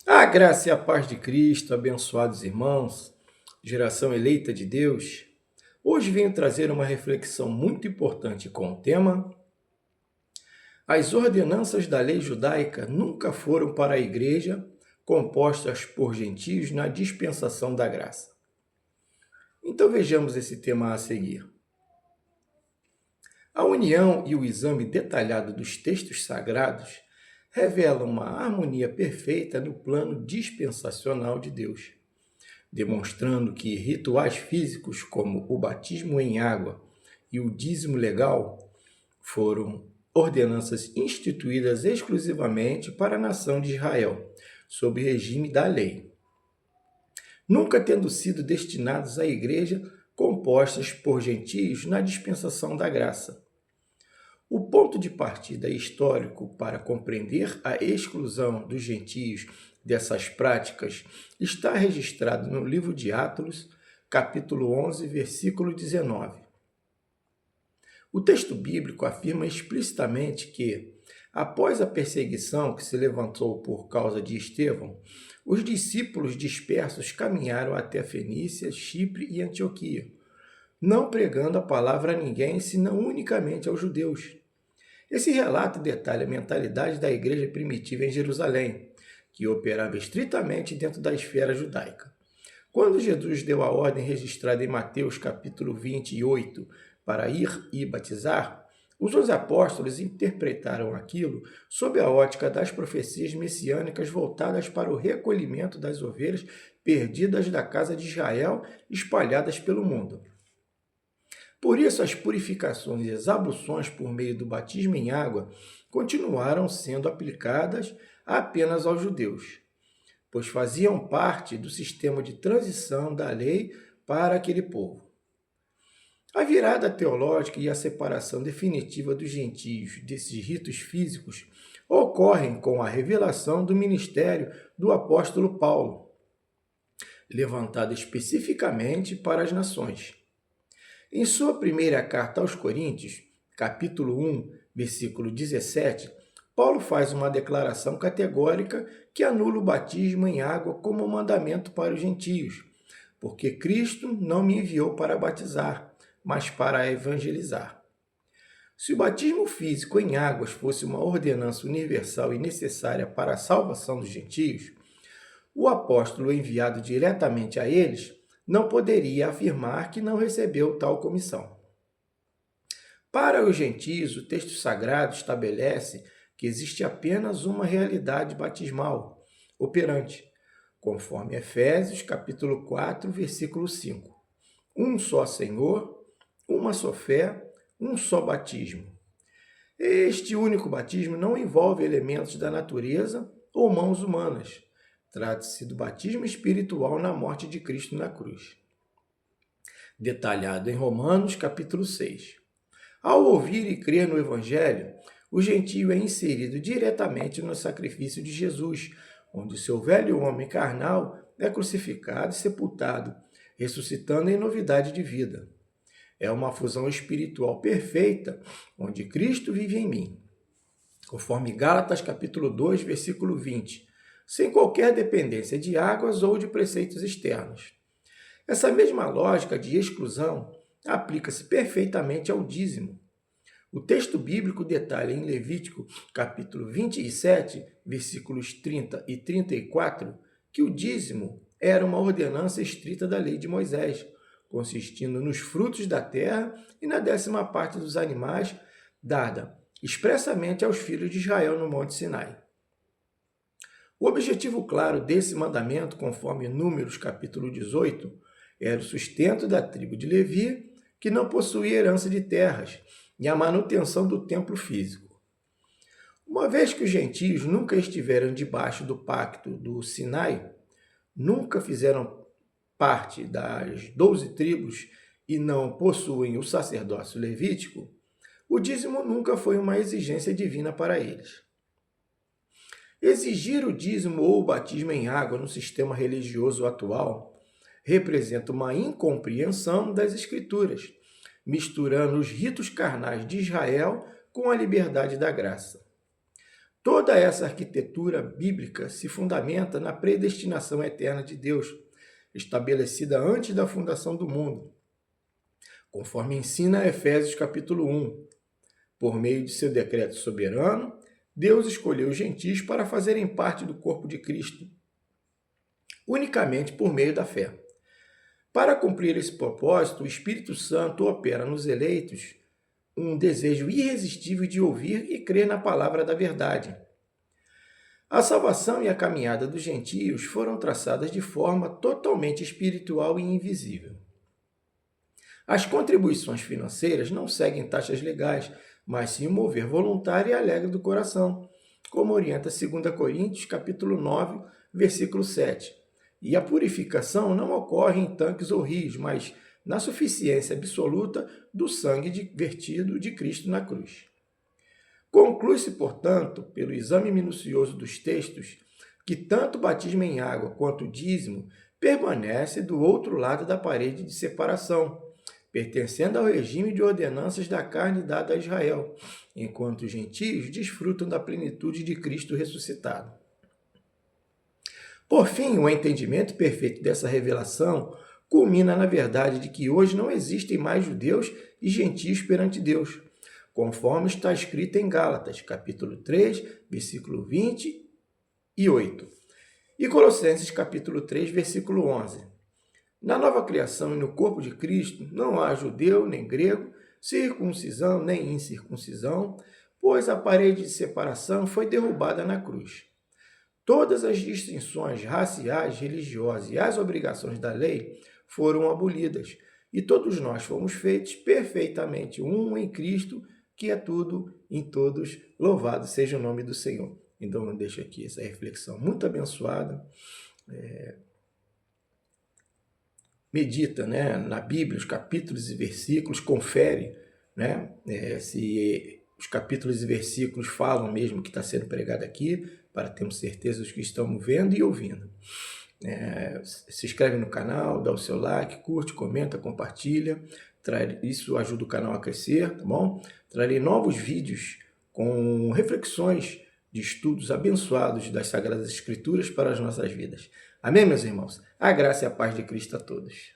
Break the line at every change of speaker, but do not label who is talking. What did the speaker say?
A graça e a paz de Cristo, abençoados irmãos, geração eleita de Deus. Hoje venho trazer uma reflexão muito importante com o tema: as ordenanças da lei judaica nunca foram para a igreja compostas por gentios na dispensação da graça. Então vejamos esse tema a seguir. A união e o exame detalhado dos textos sagrados revelam uma harmonia perfeita no plano dispensacional de Deus, demonstrando que rituais físicos como o batismo em água e o dízimo legal foram ordenanças instituídas exclusivamente para a nação de Israel, sob regime da lei, nunca tendo sido destinados à igreja compostas por gentios na dispensação da graça. O ponto de partida histórico para compreender a exclusão dos gentios dessas práticas está registrado no livro de Atos, capítulo 11, versículo 19. O texto bíblico afirma explicitamente que, após a perseguição que se levantou por causa de Estevão, os discípulos dispersos caminharam até Fenícia, Chipre e Antioquia, não pregando a palavra a ninguém, senão unicamente aos judeus. Esse relato detalha a mentalidade da igreja primitiva em Jerusalém, que operava estritamente dentro da esfera judaica. Quando Jesus deu a ordem registrada em Mateus capítulo 28 para ir e batizar, os 11 apóstolos interpretaram aquilo sob a ótica das profecias messiânicas voltadas para o recolhimento das ovelhas perdidas da casa de Israel espalhadas pelo mundo. Por isso, as purificações e as abluções por meio do batismo em água continuaram sendo aplicadas apenas aos judeus, pois faziam parte do sistema de transição da lei para aquele povo. A virada teológica e a separação definitiva dos gentios desses ritos físicos ocorrem com a revelação do ministério do apóstolo Paulo, levantado especificamente para as nações. Em sua primeira carta aos Coríntios, capítulo 1, versículo 17, Paulo faz uma declaração categórica que anula o batismo em água como mandamento para os gentios, porque Cristo não me enviou para batizar, mas para evangelizar. Se o batismo físico em águas fosse uma ordenança universal e necessária para a salvação dos gentios, o apóstolo enviado diretamente a eles não poderia afirmar que não recebeu tal comissão. Para os gentios, o texto sagrado estabelece que existe apenas uma realidade batismal operante, conforme Efésios capítulo 4, versículo 5. Um só Senhor, uma só fé, um só batismo. Este único batismo não envolve elementos da natureza ou mãos humanas. Trata-se do batismo espiritual na morte de Cristo na cruz, detalhado em Romanos capítulo 6. Ao ouvir e crer no Evangelho, o gentio é inserido diretamente no sacrifício de Jesus, onde seu velho homem carnal é crucificado e sepultado, ressuscitando em novidade de vida. É uma fusão espiritual perfeita, onde Cristo vive em mim. Conforme Gálatas capítulo 2, versículo 20, sem qualquer dependência de águas ou de preceitos externos. Essa mesma lógica de exclusão aplica-se perfeitamente ao dízimo. O texto bíblico detalha em Levítico, capítulo 27, versículos 30 e 34, que o dízimo era uma ordenança estrita da lei de Moisés, consistindo nos frutos da terra e na 10ª parte dos animais, dada expressamente aos filhos de Israel no Monte Sinai. O objetivo claro desse mandamento, conforme Números capítulo 18, era o sustento da tribo de Levi, que não possuía herança de terras, e a manutenção do templo físico. Uma vez que os gentios nunca estiveram debaixo do pacto do Sinai, nunca fizeram parte das 12 tribos e não possuem o sacerdócio levítico, o dízimo nunca foi uma exigência divina para eles. Exigir o dízimo ou o batismo em água no sistema religioso atual representa uma incompreensão das Escrituras, misturando os ritos carnais de Israel com a liberdade da graça. Toda essa arquitetura bíblica se fundamenta na predestinação eterna de Deus, estabelecida antes da fundação do mundo, conforme ensina Efésios capítulo 1. Por meio de seu decreto soberano, Deus escolheu os gentios para fazerem parte do corpo de Cristo, unicamente por meio da fé. Para cumprir esse propósito, o Espírito Santo opera nos eleitos um desejo irresistível de ouvir e crer na palavra da verdade. A salvação e a caminhada dos gentios foram traçadas de forma totalmente espiritual e invisível. As contribuições financeiras não seguem taxas legais, mas sim um mover voluntário e alegre do coração, como orienta 2 Coríntios capítulo 9, versículo 7. E a purificação não ocorre em tanques ou rios, mas na suficiência absoluta do sangue vertido de Cristo na cruz. Conclui-se, portanto, pelo exame minucioso dos textos, que tanto o batismo em água quanto o dízimo permanece do outro lado da parede de separação, pertencendo ao regime de ordenanças da carne dada a Israel, enquanto os gentios desfrutam da plenitude de Cristo ressuscitado. Por fim, o entendimento perfeito dessa revelação culmina na verdade de que hoje não existem mais judeus e gentios perante Deus, conforme está escrito em Gálatas, capítulo 3, versículo 28, e Colossenses, capítulo 3, versículo 11. Na nova criação e no corpo de Cristo não há judeu nem grego, circuncisão nem incircuncisão, pois a parede de separação foi derrubada na cruz. Todas as distinções raciais, religiosas e as obrigações da lei foram abolidas, e todos nós fomos feitos perfeitamente um em Cristo, que é tudo em todos. Louvado seja o nome do Senhor. Então eu deixo aqui essa reflexão muito abençoada. Medita, né, na Bíblia, os capítulos e versículos, confere, né, se os capítulos e versículos falam mesmo o que está sendo pregado aqui, para termos certeza dos que estamos vendo e ouvindo. Se inscreve no canal, dá o seu like, curte, comenta, compartilha. Isso ajuda o canal a crescer, tá bom? Trarei novos vídeos com reflexões de estudos abençoados das Sagradas Escrituras para as nossas vidas. Amém, meus irmãos? A graça e a paz de Cristo a todos.